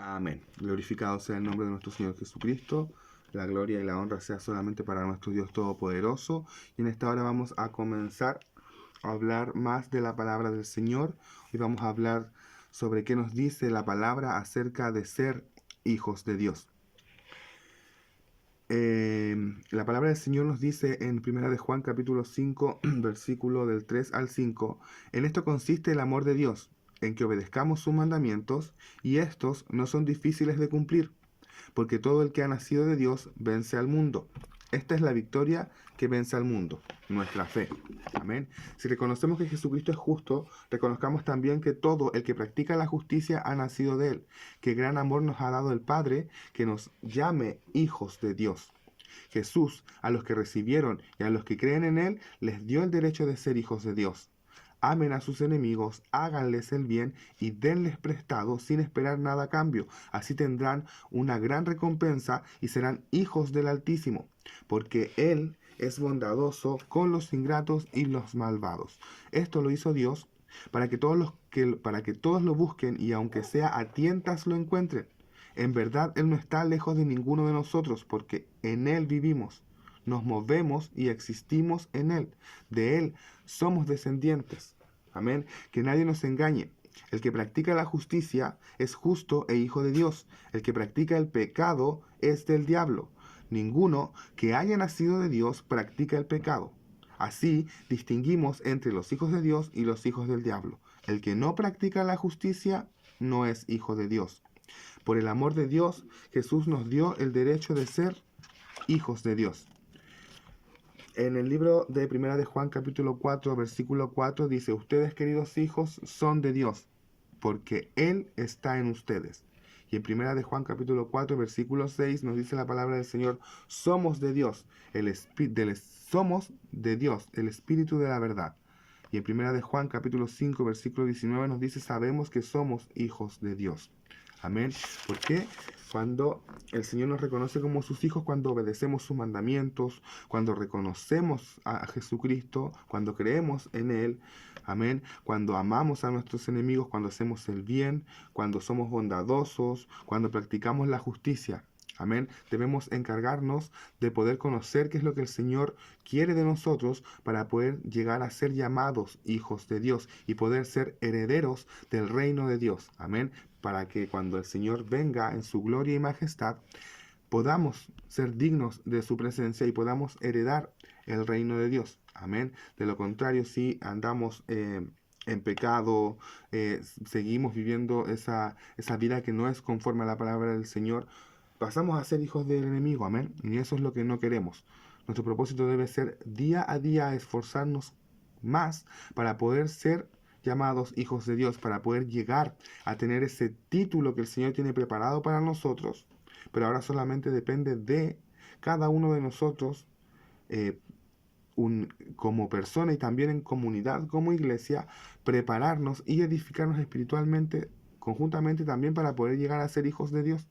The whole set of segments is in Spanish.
Amén. Glorificado sea el nombre de nuestro Señor Jesucristo. La gloria y la honra sea solamente para nuestro Dios Todopoderoso. Y en esta hora vamos a comenzar a hablar más de la palabra del Señor. Hoy vamos a hablar sobre qué nos dice la palabra acerca de ser hijos de Dios. La palabra del Señor nos dice en 1 de Juan capítulo 5, versículo del 3 al 5, en esto consiste el amor de Dios, en que obedezcamos sus mandamientos, y estos no son difíciles de cumplir, porque todo el que ha nacido de Dios vence al mundo. Esta es la victoria que vence al mundo, nuestra fe. Amén. Si reconocemos que Jesucristo es justo, reconozcamos también que todo el que practica la justicia ha nacido de él, que gran amor nos ha dado el Padre, que nos llame hijos de Dios. Jesús, a los que recibieron y a los que creen en él, les dio el derecho de ser hijos de Dios. Amen a sus enemigos, háganles el bien y denles prestado sin esperar nada a cambio. Así tendrán una gran recompensa y serán hijos del Altísimo, porque Él es bondadoso con los ingratos y los malvados. Esto lo hizo Dios para que todos lo busquen y aunque sea a tientas lo encuentren. En verdad Él no está lejos de ninguno de nosotros, porque en Él vivimos, nos movemos y existimos en Él. De Él somos descendientes. Amén. Que nadie nos engañe. El que practica la justicia es justo e hijo de Dios. El que practica el pecado es del diablo. Ninguno que haya nacido de Dios practica el pecado. Así distinguimos entre los hijos de Dios y los hijos del diablo. El que no practica la justicia no es hijo de Dios. Por el amor de Dios, Jesús nos dio el derecho de ser hijos de Dios. En el libro de Primera de Juan capítulo 4, versículo 4 dice, ustedes queridos hijos son de Dios, porque Él está en ustedes. Y en Primera de Juan capítulo 4, versículo 6 nos dice la palabra del Señor, somos de Dios, somos de Dios, el Espíritu de la verdad. Y en Primera de Juan capítulo 5, versículo 19 nos dice, sabemos que somos hijos de Dios. Amén. ¿Por qué? Cuando el Señor nos reconoce como sus hijos, cuando obedecemos sus mandamientos, cuando reconocemos a Jesucristo, cuando creemos en Él, amén, cuando amamos a nuestros enemigos, cuando hacemos el bien, cuando somos bondadosos, cuando practicamos la justicia. Amén. Debemos encargarnos de poder conocer qué es lo que el Señor quiere de nosotros para poder llegar a ser llamados hijos de Dios y poder ser herederos del reino de Dios. Amén. Para que cuando el Señor venga en su gloria y majestad, podamos ser dignos de su presencia y podamos heredar el reino de Dios. Amén. De lo contrario, si andamos en pecado, seguimos viviendo esa vida que no es conforme a la palabra del Señor, pasamos a ser hijos del enemigo, amén. Y eso es lo que no queremos. Nuestro propósito debe ser día a día esforzarnos más para poder ser llamados hijos de Dios, para poder llegar a tener ese título que el Señor tiene preparado para nosotros, pero ahora solamente depende de cada uno de nosotros como persona y también en comunidad, como iglesia, prepararnos y edificarnos espiritualmente, conjuntamente también para poder llegar a ser hijos de Dios.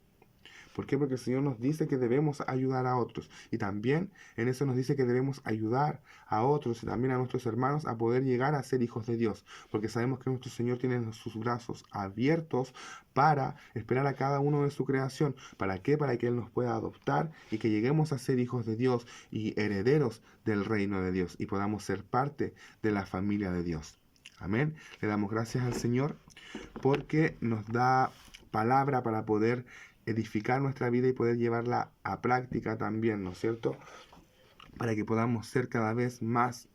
¿Por qué? Porque el Señor nos dice que debemos ayudar a otros. Y también en eso nos dice que debemos ayudar a otros y también a nuestros hermanos a poder llegar a ser hijos de Dios. Porque sabemos que nuestro Señor tiene sus brazos abiertos para esperar a cada uno de su creación. ¿Para qué? Para que Él nos pueda adoptar y que lleguemos a ser hijos de Dios y herederos del reino de Dios y podamos ser parte de la familia de Dios. Amén. Le damos gracias al Señor porque nos da palabra para poder edificar nuestra vida y poder llevarla a práctica también, ¿no es cierto? Para que podamos ser cada vez más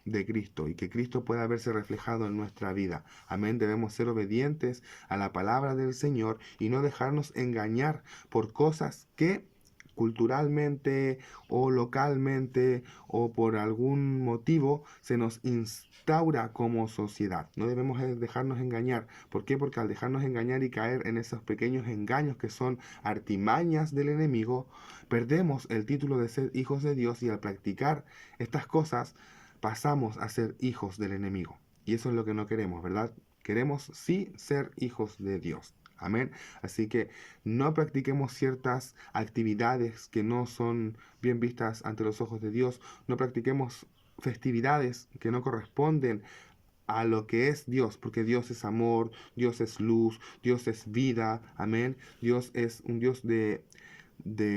de Cristo y que Cristo pueda verse reflejado en nuestra vida. Amén. Debemos ser obedientes a la palabra del Señor y no dejarnos engañar por cosas que culturalmente o localmente o por algún motivo se nos instaura como sociedad. No debemos dejarnos engañar. ¿Por qué? Porque al dejarnos engañar y caer en esos pequeños engaños que son artimañas del enemigo, perdemos el título de ser hijos de Dios y al practicar estas cosas pasamos a ser hijos del enemigo. Y eso es lo que no queremos, ¿verdad? Queremos sí ser hijos de Dios. Amén. Así que no practiquemos ciertas actividades que no son bien vistas ante los ojos de Dios. No practiquemos festividades que no corresponden a lo que es Dios, porque Dios es amor, Dios es luz, Dios es vida, amén. Dios es un Dios de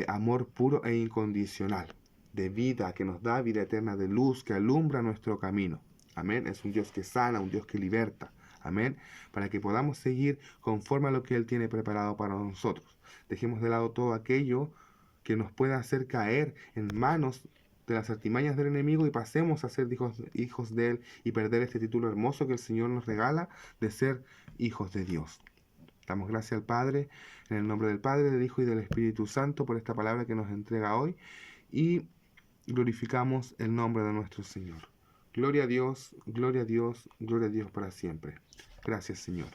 amor puro e incondicional, de vida, que nos da vida eterna, de luz, que alumbra nuestro camino. Amén. Es un Dios que sana, un Dios que liberta. Amén. Para que podamos seguir conforme a lo que Él tiene preparado para nosotros. Dejemos de lado todo aquello que nos pueda hacer caer en manos de las artimañas del enemigo y pasemos a ser hijos de Él y perder este título hermoso que el Señor nos regala de ser hijos de Dios. Damos gracias al Padre, en el nombre del Padre, del Hijo y del Espíritu Santo, por esta palabra que nos entrega hoy y glorificamos el nombre de nuestro Señor. Gloria a Dios, gloria a Dios, gloria a Dios para siempre. Gracias, Señor.